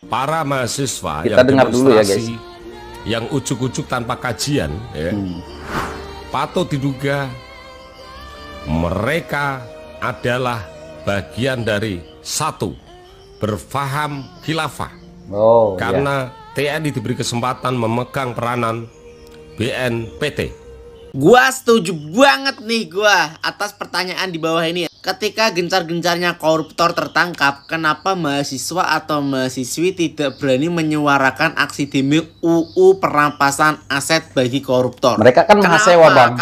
Para mahasiswa kita yang dengar dulu ya guys, yang ujuk-ujuk tanpa kajian ya, patut diduga mereka adalah bagian dari satu, berfaham khilafah. Karena TNI diberi kesempatan memegang peranan BNPT. Gua setuju banget nih gua atas pertanyaan di bawah ini. Ketika gencar-gencarnya koruptor tertangkap, kenapa mahasiswa atau mahasiswi tidak berani menyuarakan aksi demo UU perampasan aset bagi koruptor? Mereka kan mahasiswa, Bang.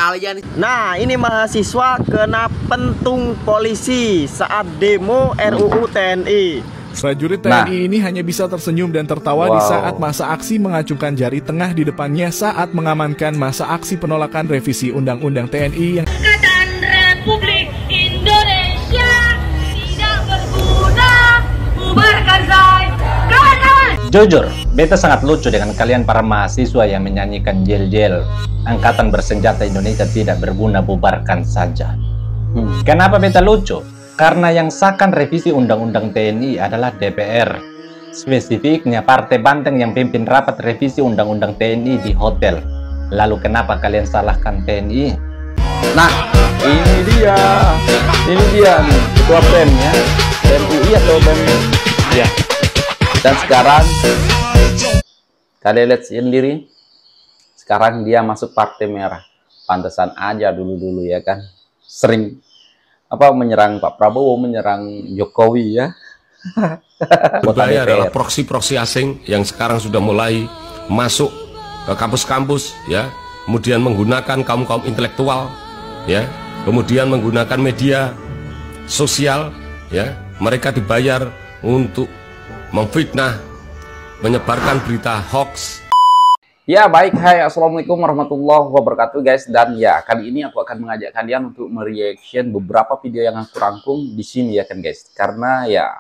Nah, ini mahasiswa kena pentung polisi saat demo RUU TNI. Prajurit TNI ini hanya bisa tersenyum dan tertawa di saat masa aksi mengacungkan jari tengah di depannya saat mengamankan masa aksi penolakan revisi Undang-Undang TNI yang Angkatan Republik Indonesia tidak berguna, bubarkan say. Kawan-kawan. Jujur, beta sangat lucu dengan kalian para mahasiswa yang menyanyikan jel-jel Angkatan Bersenjata Indonesia tidak berguna, bubarkan saja. Kenapa beta lucu? Karena yang sahkan revisi Undang-Undang TNI adalah DPR. Spesifiknya Partai Banteng yang pimpin rapat revisi Undang-Undang TNI di hotel. Lalu kenapa kalian salahkan TNI? Nah, ini dia nih, ketua BEM ya, BEM UI atau BEM ya. Dan sekarang kalian lihat sendiri, sekarang dia masuk Partai Merah. Pantesan aja dulu ya kan, sering menyerang Pak Prabowo, menyerang Jokowi ya. Budaya adalah proksi-proksi asing yang sekarang sudah mulai masuk ke kampus-kampus ya, kemudian menggunakan kaum-kaum intelektual ya, kemudian menggunakan media sosial ya. Mereka dibayar untuk memfitnah, menyebarkan berita hoax. Ya baik, hai, assalamualaikum warahmatullahi wabarakatuh guys. Dan ya kali ini aku akan mengajak kalian untuk mereaction beberapa video yang aku rangkum di sini ya kan guys. Karena ya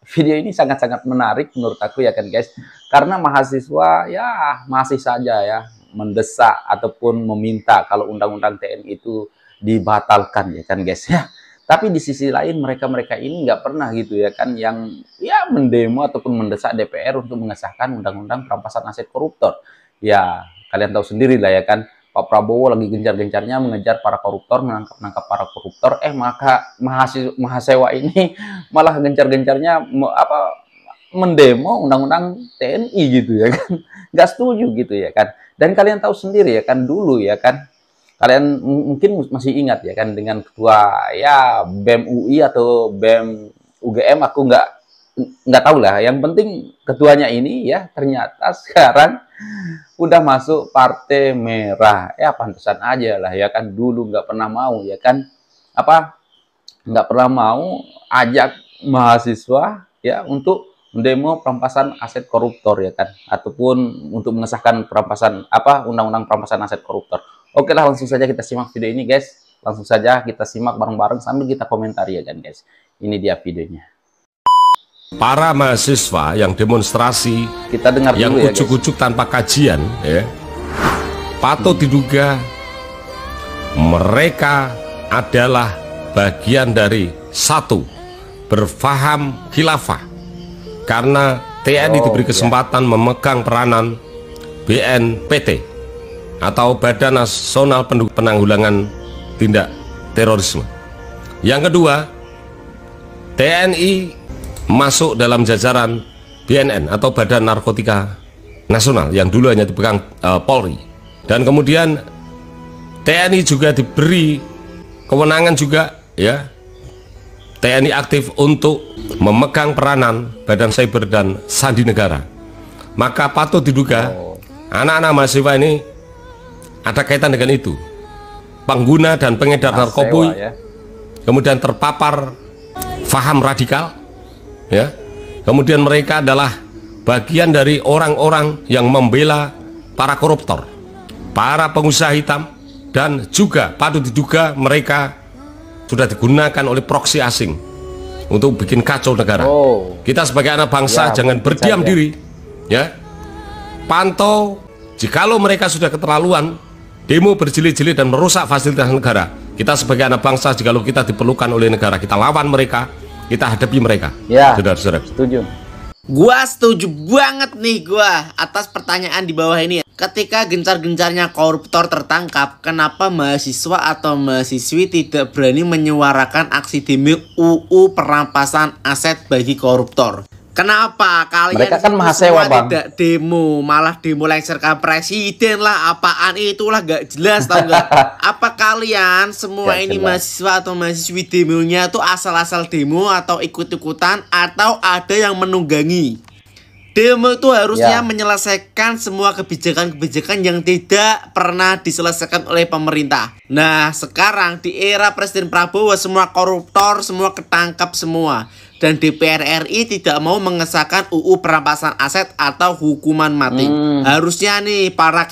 video ini sangat-sangat menarik menurut aku ya kan guys. Karena mahasiswa ya masih saja ya mendesak ataupun meminta kalau undang-undang TNI itu dibatalkan ya kan guys ya. Tapi di sisi lain mereka ini nggak pernah gitu ya kan yang ya mendemo ataupun mendesak DPR untuk mengesahkan undang-undang perampasan aset koruptor. Ya, kalian tahu sendiri lah ya kan, Pak Prabowo lagi gencar-gencarnya mengejar para koruptor, menangkap para koruptor. Maka mahasiswa ini malah gencar-gencarnya mendemo undang-undang TNI gitu ya kan. Nggak setuju gitu ya kan. Dan kalian tahu sendiri ya kan, dulu ya kan, kalian mungkin masih ingat ya kan dengan ketua ya BEM UI atau BEM UGM, aku nggak tahu lah. Yang penting ketuanya ini ya ternyata sekarang udah masuk Partai Merah. Ya pantesan aja lah ya kan, dulu nggak pernah mau ya kan, nggak pernah mau ajak mahasiswa ya untuk demo perampasan aset koruptor ya kan, ataupun untuk mengesahkan perampasan undang-undang perampasan aset koruptor. Oke lah, langsung saja kita simak video ini guys. Langsung saja kita simak bareng-bareng sambil kita komentari ya kan guys. Ini dia videonya. Para mahasiswa yang demonstrasi, kita dengar yang dulu ya, ujuk-ujuk tanpa kajian ya, patut diduga mereka adalah bagian dari satu, berfaham khilafah. Karena TNI diberi kesempatan memegang peranan BNPT atau Badan Nasional Penanggulangan Tindak Terorisme. Yang kedua, TNI masuk dalam jajaran BNN atau Badan Narkotika Nasional yang dulu hanya dipegang Polri. Dan kemudian TNI juga diberi kewenangan juga ya, TNI aktif untuk memegang peranan Badan Cyber dan Sandi Negara. Maka patut diduga anak-anak mahasiswa ini ada kaitan dengan itu, pengguna dan pengedar narkoba ya. Kemudian terpapar faham radikal ya, kemudian mereka adalah bagian dari orang-orang yang membela para koruptor, para pengusaha hitam, dan juga patut diduga mereka sudah digunakan oleh proksi asing untuk bikin kacau negara. Kita sebagai anak bangsa jangan berdiam diri ya, pantau jikalau mereka sudah keterlaluan demo berjilid-jilid dan merusak fasilitas negara. Kita sebagai anak bangsa, jikalau kita diperlukan oleh negara, kita lawan mereka, kita hadapi mereka. Ya, saudara-saudara. setuju. Gua setuju banget nih gua atas pertanyaan di bawah ini ya. Ketika gencar-gencarnya koruptor tertangkap, kenapa mahasiswa atau mahasiswi tidak berani menyuarakan aksi demo UU perampasan aset bagi koruptor? Kenapa kalian Mereka kan itu mahasiswa, semua Bang. tidak demo, malah demo lengserkan presiden lah, apaan itulah gak jelas tau gak? Apa kalian semua Gak ini jelas. mahasiswa atau mahasiswi demonya tuh asal-asal demo atau ikut-ikutan atau ada yang menunggangi? Demo itu harusnya Ya. menyelesaikan semua kebijakan-kebijakan yang tidak pernah diselesaikan oleh pemerintah. Nah, sekarang di era Presiden Prabowo semua koruptor, semua ketangkap semua. Dan DPR RI tidak mau mengesahkan UU perampasan aset atau hukuman mati. Harusnya nih para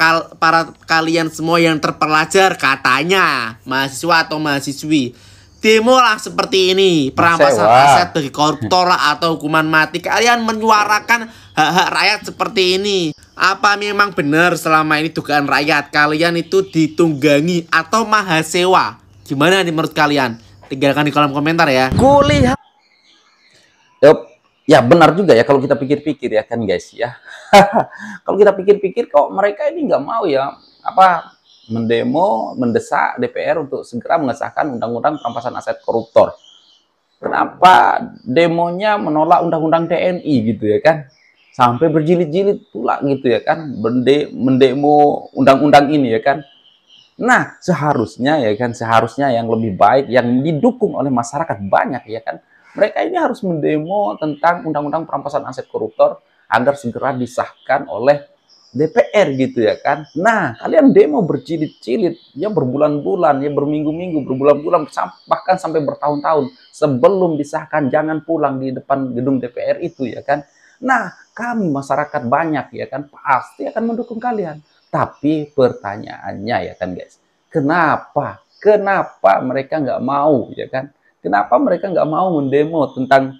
kalian semua yang terpelajar katanya mahasiswa atau mahasiswi, demo lah seperti ini, perampasan Sewa. aset bagi koruptor lah atau hukuman mati. Kalian menyuarakan hak-hak rakyat seperti ini. Apa memang benar selama ini dugaan rakyat kalian itu ditunggangi atau mahasewa? Gimana nih menurut kalian? Tinggalkan di kolom komentar ya. Kulihat Ya benar juga ya kalau kita pikir-pikir ya kan guys ya. Kalau kita pikir-pikir kok mereka ini nggak mau ya mendemo, mendesak DPR untuk segera mengesahkan undang-undang perampasan aset koruptor. Kenapa demonya menolak undang-undang TNI gitu ya kan? Sampai berjilid-jilid pula gitu ya kan, mendemo undang-undang ini ya kan. Nah, seharusnya yang lebih baik yang didukung oleh masyarakat banyak ya kan. Mereka ini harus mendemo tentang undang-undang perampasan aset koruptor agar segera disahkan oleh DPR gitu ya kan. Nah, kalian demo berjilid-jilid ya berbulan-bulan, ya berminggu-minggu, berbulan-bulan, bahkan sampai bertahun-tahun sebelum disahkan, jangan pulang di depan gedung DPR itu ya kan. Nah, kami masyarakat banyak ya kan pasti akan mendukung kalian. Tapi pertanyaannya ya kan guys, kenapa mereka nggak mau ya kan? Kenapa mereka nggak mau mendemo tentang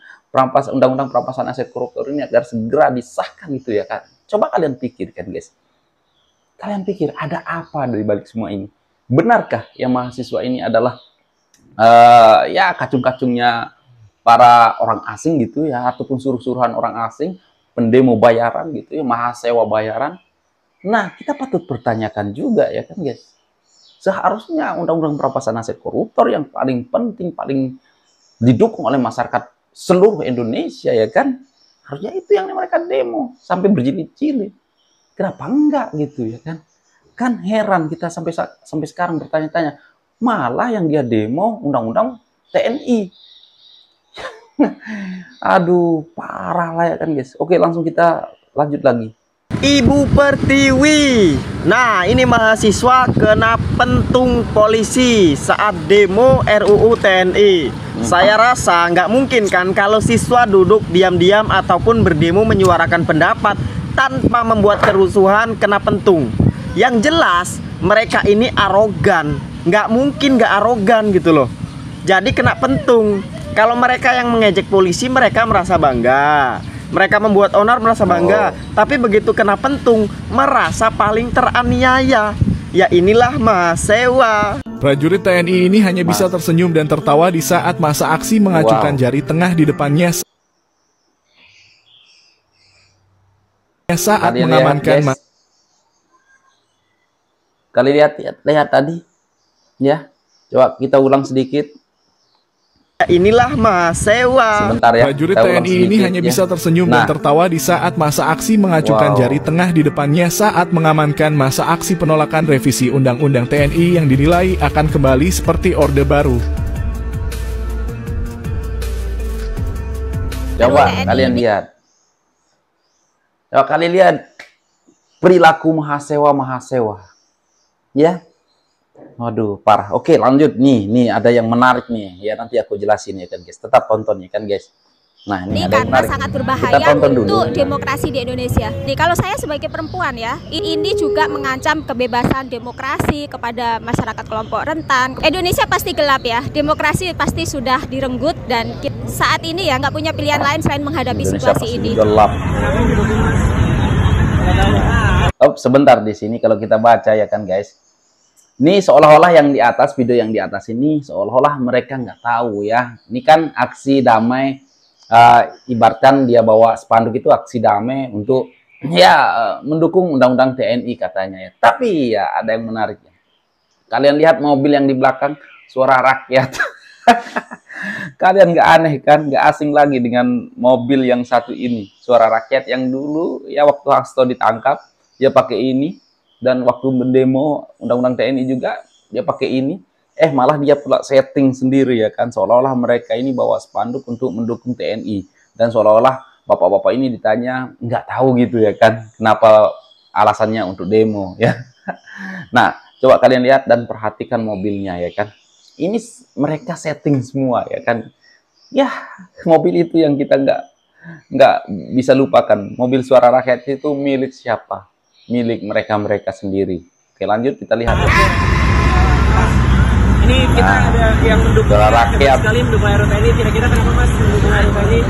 undang-undang perampasan aset koruptor ini agar segera disahkan gitu ya kan? Coba kalian pikirkan guys. Kalian pikir ada apa dari balik semua ini? Benarkah yang mahasiswa ini adalah ya kacung-kacungnya para orang asing gitu ya, ataupun suruh-suruhan orang asing, pendemo bayaran gitu ya, mahasewa bayaran? Nah, kita patut pertanyakan juga ya kan guys. Seharusnya undang-undang perampasan aset koruptor yang paling penting, paling didukung oleh masyarakat seluruh Indonesia ya kan, harusnya itu yang mereka demo sampai berjilid-jilid. Kenapa enggak gitu ya kan? Kan heran kita sampai sekarang bertanya-tanya, malah yang dia demo undang-undang TNI. Aduh, parah lah ya kan guys. Oke, langsung kita lanjut lagi. Ibu Pertiwi. Nah, ini mahasiswa kena pentung polisi saat demo RUU TNI. Saya rasa nggak mungkin kan kalau siswa duduk diam-diam ataupun berdemo menyuarakan pendapat tanpa membuat kerusuhan kena pentung. Yang jelas mereka ini arogan. Nggak mungkin nggak arogan gitu loh. Jadi kena pentung. Kalau mereka yang mengejek polisi, mereka merasa bangga. Mereka membuat onar merasa bangga, tapi begitu kena pentung merasa paling teraniaya. Ya inilah mahasiswa. Prajurit TNI ini hanya bisa tersenyum dan tertawa di saat masa aksi mengacungkan jari tengah di depannya saat Kalian mengamankan lihat, guys. Kalian lihat tadi ya. Coba kita ulang sedikit. Inilah mahasiswa. Sebentar ya. Prajurit kita ulang TNI ini sedikit, hanya ya. bisa tersenyum dan tertawa di saat masa aksi mengacungkan jari tengah di depannya saat mengamankan masa aksi penolakan revisi Undang-Undang TNI yang dinilai akan kembali seperti Orde Baru. Coba kalian lihat. Coba kalian lihat perilaku mahasiswa. Ya. Waduh, parah. Oke, lanjut nih ada yang menarik nih. Ya nanti aku jelasin ya kan guys. Tetap tonton ya kan guys. Nah, ini ada yang karena menarik. sangat Kita berbahaya tonton dulu. untuk demokrasi di Indonesia. Nih, kalau saya sebagai perempuan ya, ini juga mengancam kebebasan demokrasi kepada masyarakat kelompok rentan. Indonesia pasti gelap ya, demokrasi pasti sudah direnggut dan saat ini ya nggak punya pilihan lain selain menghadapi Indonesia situasi pasti ini. gelap. Oh, sebentar di sini kalau kita baca ya kan guys. Ini seolah-olah yang di atas, video yang di atas ini seolah-olah mereka nggak tahu ya. Ini kan aksi damai ibaratkan dia bawa spanduk itu aksi damai untuk ya mendukung undang-undang TNI katanya ya. Tapi ya ada yang menarik ya. Kalian lihat mobil yang di belakang, suara rakyat. Kalian nggak aneh kan, nggak asing lagi dengan mobil yang satu ini, suara rakyat yang dulu ya waktu Hasto ditangkap dia pakai ini, dan waktu mendemo undang-undang TNI juga dia pakai ini. Malah dia pula setting sendiri ya kan, seolah-olah mereka ini bawa spanduk untuk mendukung TNI, dan seolah-olah bapak-bapak ini ditanya nggak tahu gitu ya kan, kenapa alasannya untuk demo ya. Nah, coba kalian lihat dan perhatikan mobilnya ya kan. Ini mereka setting semua ya kan. Ya, mobil itu yang kita nggak bisa lupakan. Mobil suara rakyat itu milik siapa? Milik mereka sendiri. Oke, lanjut kita lihat. Ini kita ada yang mendukung suara rakyat sekali mendukung RUTNI. Kira-kira kenapa Mas mendukung RUTNI?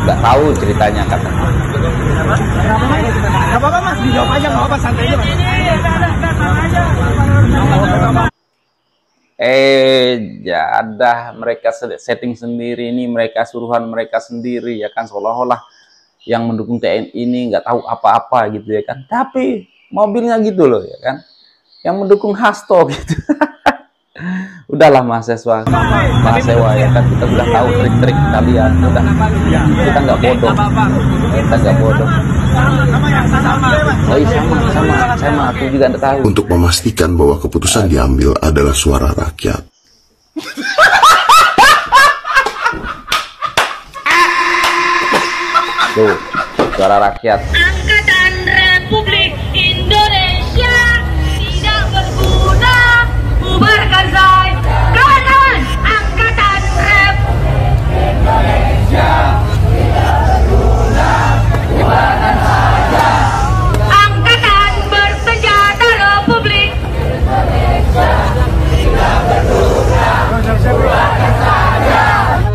Nggak tahu ceritanya katanya. Gak apa-apa Mas, dijawab aja, nggak apa-apa, santai aja Mas. Ya ada mereka setting sendiri ini, mereka suruhan mereka sendiri ya kan, seolah-olah yang mendukung TNI ini nggak tahu apa-apa gitu ya kan. Tapi mobilnya gitu loh ya kan, yang mendukung Hasto gitu. Udahlah mahasiswa ya kan, kita sudah tahu trik-trik kalian, udah kita nggak bodoh, Oh iya sama aku juga nggak tahu. Untuk memastikan bahwa keputusan diambil adalah suara rakyat. Tuh, suara rakyat. Angkatan Republik Indonesia tidak berguna, bubarkan saja. Kawan-kawan, Angkatan Republik Indonesia tidak berguna, bubarkan saja. Angkatan bersenjata Republik Indonesia tidak berguna, bubarkan saja.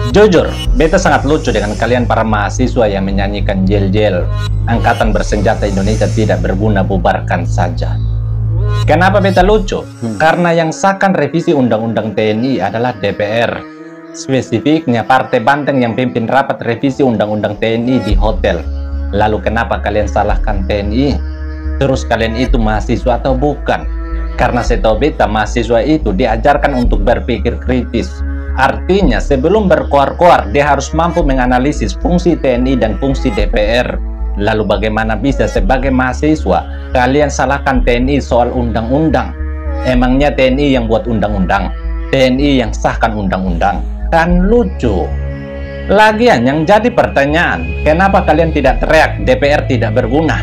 Jujur, beta sangat lucu dengan kalian para mahasiswa yang menyanyikan jel-jel. Angkatan bersenjata Indonesia tidak berguna, bubarkan saja. Kenapa beta lucu? Karena yang sahkan revisi Undang-Undang TNI adalah DPR. Spesifiknya Partai Banteng yang pimpin rapat revisi Undang-Undang TNI di hotel. Lalu kenapa kalian salahkan TNI? Terus kalian itu mahasiswa atau bukan? Karena setahu beta mahasiswa itu diajarkan untuk berpikir kritis. Artinya sebelum berkoar-koar dia harus mampu menganalisis fungsi TNI dan fungsi DPR. Lalu bagaimana bisa sebagai mahasiswa kalian salahkan TNI soal undang-undang? Emangnya TNI yang buat undang-undang? TNI yang sahkan undang-undang? Kan lucu. Lagian yang jadi pertanyaan, kenapa kalian tidak teriak DPR tidak berguna?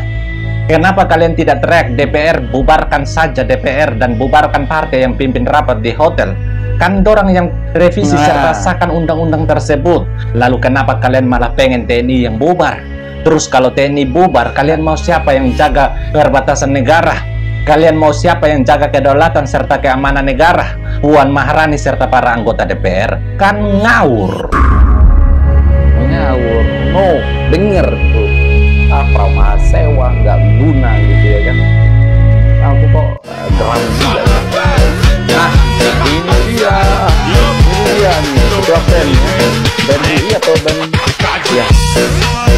Kenapa kalian tidak teriak DPR bubarkan saja DPR dan bubarkan partai yang pimpin rapat di hotel? Kan dorang yang revisi serta sahkan undang-undang tersebut. Lalu kenapa kalian malah pengen TNI yang bubar? Terus kalau TNI bubar, kalian mau siapa yang jaga perbatasan negara? Kalian mau siapa yang jaga kedaulatan serta keamanan negara? Puan Maharani serta para anggota DPR? Kan ngawur. Ngawur. No, denger tuh. Pramah sewa nggak guna gitu ya kan. Aku kok geram juga. Nah, ini dia nih, ketua band ini atau band ya.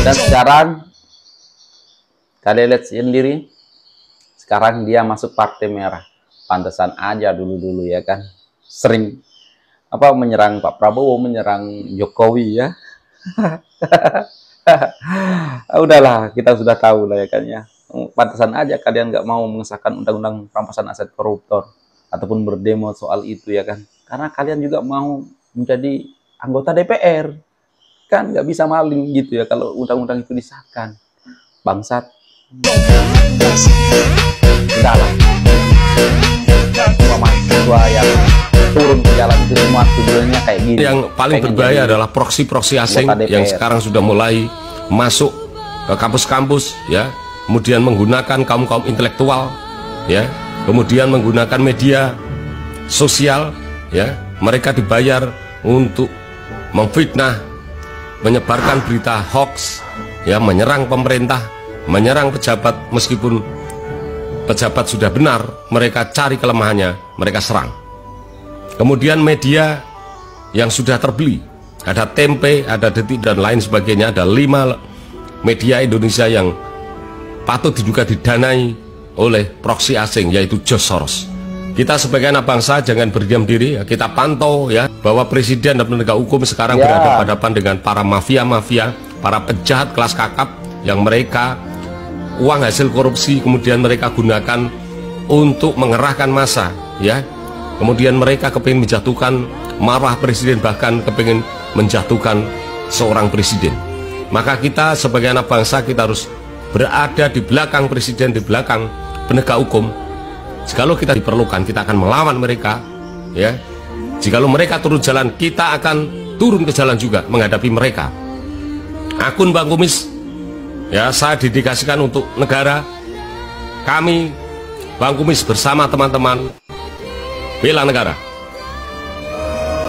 Dan sekarang kalian lihat sendiri, sekarang dia masuk Partai Merah. Pantesan aja dulu ya kan, sering menyerang Pak Prabowo, menyerang Jokowi ya. Udahlah, kita sudah tahu lah ya kan ya. Pantesan aja kalian nggak mau mengesahkan undang-undang perampasan aset koruptor ataupun berdemo soal itu ya kan, karena kalian juga mau menjadi anggota DPR kan, nggak bisa maling gitu ya kalau undang-undang itu disahkan. Bangsat. Udahlah, semua mahasiswa yang turun ke jalan itu semua tujuannya kayak gini. Yang paling berbahaya adalah proksi-proksi asing yang sekarang sudah mulai masuk ke kampus-kampus ya, kemudian menggunakan kaum-kaum intelektual ya, kemudian menggunakan media sosial ya. Mereka dibayar untuk memfitnah, menyebarkan berita hoax ya, menyerang pemerintah, menyerang pejabat meskipun pejabat sudah benar, mereka cari kelemahannya, mereka serang. Kemudian media yang sudah terbeli, ada Tempe, ada Detik dan lain sebagainya, ada 5 media Indonesia yang patut juga didanai oleh proksi asing, yaitu George Soros. Kita sebagai anak bangsa jangan berdiam diri, ya. Kita pantau ya bahwa presiden dan penegak hukum sekarang berhadapan dengan para mafia-mafia, para penjahat kelas kakap yang mereka uang hasil korupsi kemudian mereka gunakan untuk mengerahkan massa, ya. Kemudian mereka kepingin menjatuhkan marwah presiden, bahkan kepingin menjatuhkan seorang presiden. Maka kita sebagai anak bangsa kita harus berada di belakang presiden, di belakang penegak hukum. Jikalau kita diperlukan, kita akan melawan mereka, ya. Jikalau mereka turun jalan, kita akan turun ke jalan juga menghadapi mereka. Akun Bang Kumis, ya, saya dedikasikan untuk negara. Kami Bang Kumis bersama teman-teman bela negara.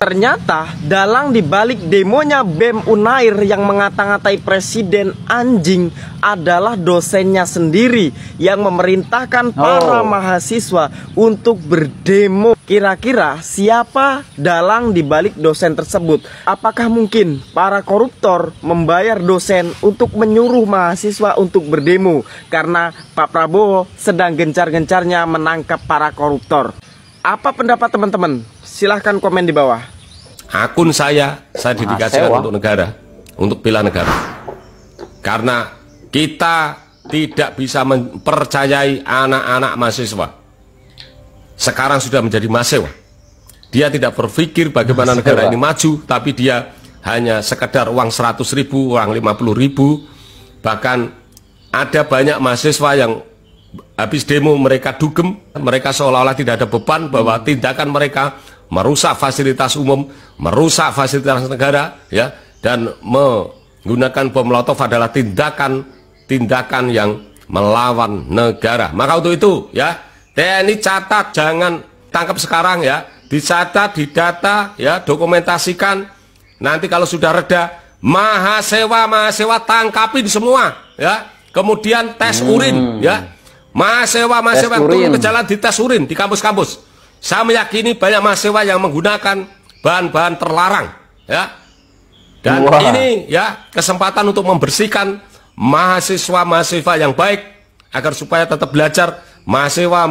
Ternyata dalang dibalik demonya BEM Unair yang ngata-ngatai presiden anjing adalah dosennya sendiri yang memerintahkan para mahasiswa untuk berdemo. Kira-kira siapa dalang dibalik dosen tersebut? Apakah mungkin para koruptor membayar dosen untuk menyuruh mahasiswa untuk berdemo karena Pak Prabowo sedang gencar-gencarnya menangkap para koruptor? Apa pendapat teman-teman? Silahkan komen di bawah. Akun saya dedikasikan untuk negara, untuk bela negara. Karena kita tidak bisa mempercayai anak-anak mahasiswa. Sekarang sudah menjadi mahasiswa. Dia tidak berpikir bagaimana negara ini maju, tapi dia hanya sekedar uang 100.000, uang 50.000. Bahkan ada banyak mahasiswa yang habis demo mereka dugem, mereka seolah-olah tidak ada beban bahwa tindakan mereka merusak fasilitas umum, merusak fasilitas negara, ya, dan menggunakan bom molotov adalah tindakan yang melawan negara. Maka untuk itu, ya, TNI catat, jangan tangkap sekarang, ya, dicatat, didata, ya, dokumentasikan. Nanti kalau sudah reda, mahasiswa tangkapin semua, ya. Kemudian tes urin, ya. Mahasiswa turun ke jalan di tes urin di kampus-kampus. Saya meyakini banyak mahasiswa yang menggunakan bahan-bahan terlarang, ya. Dan ini, ya, kesempatan untuk membersihkan mahasiswa yang baik agar supaya tetap belajar. Mahasiswa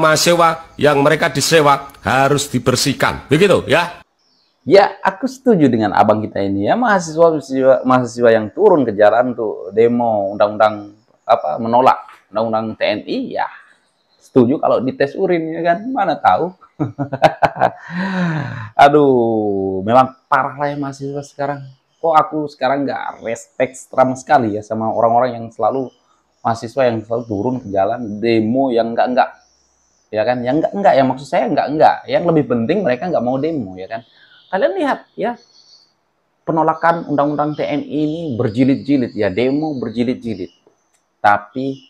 yang mereka disewa harus dibersihkan, begitu, ya. Ya, aku setuju dengan abang kita ini, ya. Mahasiswa yang turun ke jalan tuh demo undang-undang menolak undang-undang TNI, ya setuju kalau dites urin, ya kan, mana tahu. Aduh, memang parah lah ya mahasiswa sekarang. Kok aku sekarang nggak respect sama sekali ya sama orang-orang yang selalu mahasiswa yang selalu turun ke jalan demo yang enggak, ya kan, yang enggak, yang maksud saya enggak, yang lebih penting mereka nggak mau demo, ya kan. Kalian lihat, ya, penolakan undang-undang TNI ini berjilid-jilid, ya, demo berjilid-jilid. Tapi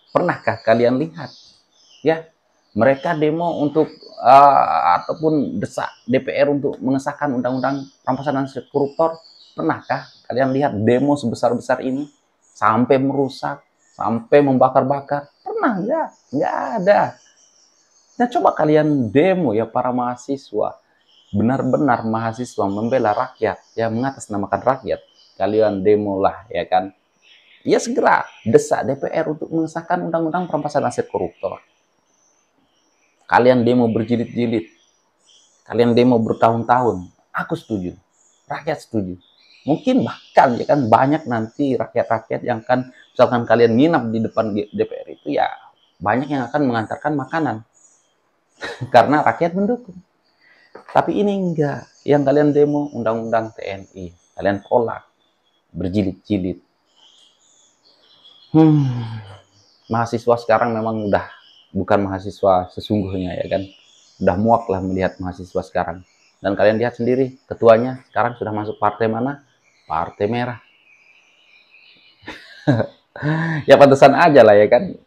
pernahkah kalian lihat, ya, mereka demo untuk ataupun desak DPR untuk mengesahkan undang-undang perampasan aset koruptor? Pernahkah kalian lihat demo sebesar-besar ini sampai merusak, sampai membakar-bakar? Pernah nggak? Nggak ada. Nah, coba kalian demo, ya, para mahasiswa, benar-benar mahasiswa membela rakyat, ya, mengatasnamakan rakyat. Kalian demo lah, ya kan. Ya, segera desak DPR untuk mengesahkan undang-undang perampasan aset koruptor. Kalian demo berjilid-jilid, kalian demo bertahun-tahun, aku setuju, rakyat setuju. Mungkin bahkan, ya kan, banyak nanti rakyat-rakyat yang akan, misalkan kalian nginap di depan DPR itu, ya, banyak yang akan mengantarkan makanan karena rakyat mendukung. Tapi ini enggak, yang kalian demo undang-undang TNI, kalian tolak berjilid-jilid. Mahasiswa sekarang memang udah bukan mahasiswa sesungguhnya, ya kan. Udah muak lah melihat mahasiswa sekarang. Dan kalian lihat sendiri, ketuanya sekarang sudah masuk partai mana? Partai Merah. Ya, pantesan aja lah, ya kan.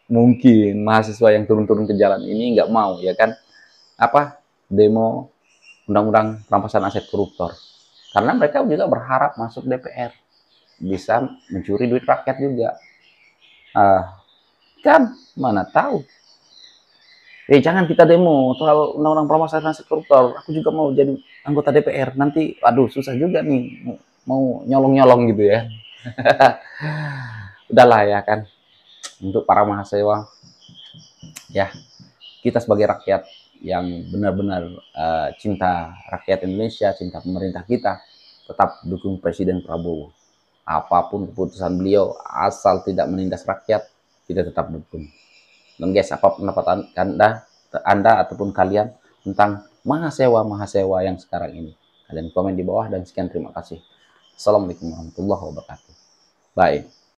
Mungkin mahasiswa yang turun-turun ke jalan ini nggak mau, ya kan, demo undang-undang perampasan aset koruptor. Karena mereka juga berharap masuk DPR, bisa mencuri duit rakyat juga. kan? Mana tahu. Jangan kita demo soal undang-undang pemberantasan koruptor. Aku juga mau jadi anggota DPR. Nanti, aduh susah juga nih mau nyolong-nyolong gitu ya. Udahlah ya kan. Untuk para mahasiswa, ya kita sebagai rakyat yang benar-benar cinta rakyat Indonesia, cinta pemerintah kita, tetap dukung Presiden Prabowo. Apapun keputusan beliau, asal tidak menindas rakyat, kita tetap dukung. Dan guys, apa pendapat Anda ataupun kalian tentang mahasiswa yang sekarang ini? Kalian komen di bawah dan sekian terima kasih. Assalamualaikum warahmatullahi wabarakatuh. Bye.